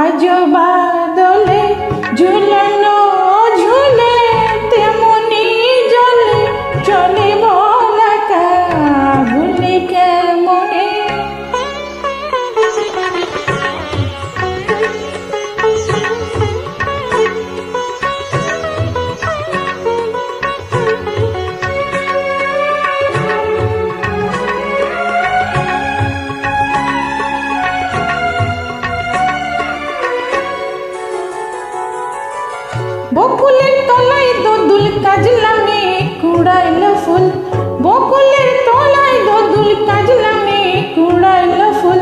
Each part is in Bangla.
আজ বাদলে ঝুলানো ঝুলে তেমনি জলে চলে বলাকা ভুলি কেমনে। বকুলের তলায় দোদুল কাজলামে কুড়াইল ফুল, বকুলের তলায় দোদুল কাজলামে কুড়াইল ফুল।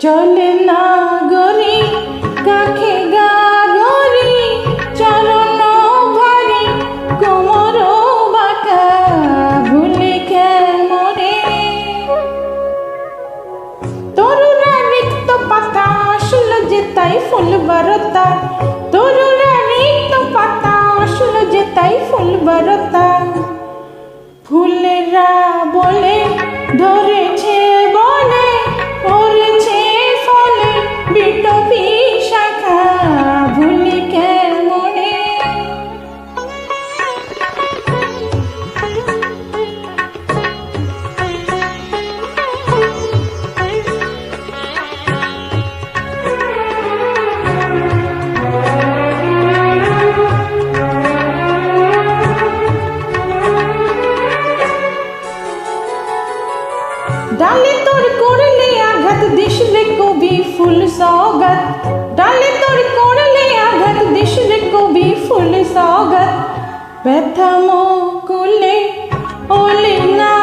চলে না গরি কাখে গাগরি চরণ ভারি কোমর বাঁকা ভুলি কেমনে। তরুরা রিক্ত পাতা আসলো যে তাই ফুল বারতা, তরুরা রিক্ত পাতা আসলো যে তাই ফুল বারতা। ফুলেরা বলে ধরেছে বলে পড়েছে ফলে বিটপি শাখা ভুলি কেমনে। ডালে তোর করলে আঘাত দিস রে কবি ফুল সওগাত, ডালে তোর করলে আঘাত দিস রে কবি ফুল সওগাত। ব্যথা মুকুলে ওলে না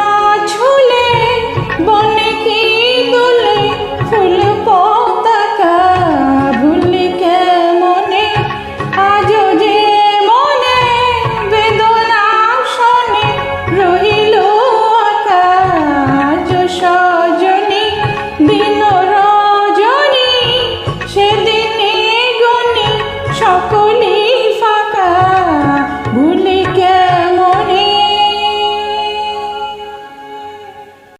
ছুলে বনে কি দুলে ফুল পতাকা ভুলি কেমনে। আজ যে মনে বেদনা শোনে রহিল আকাশ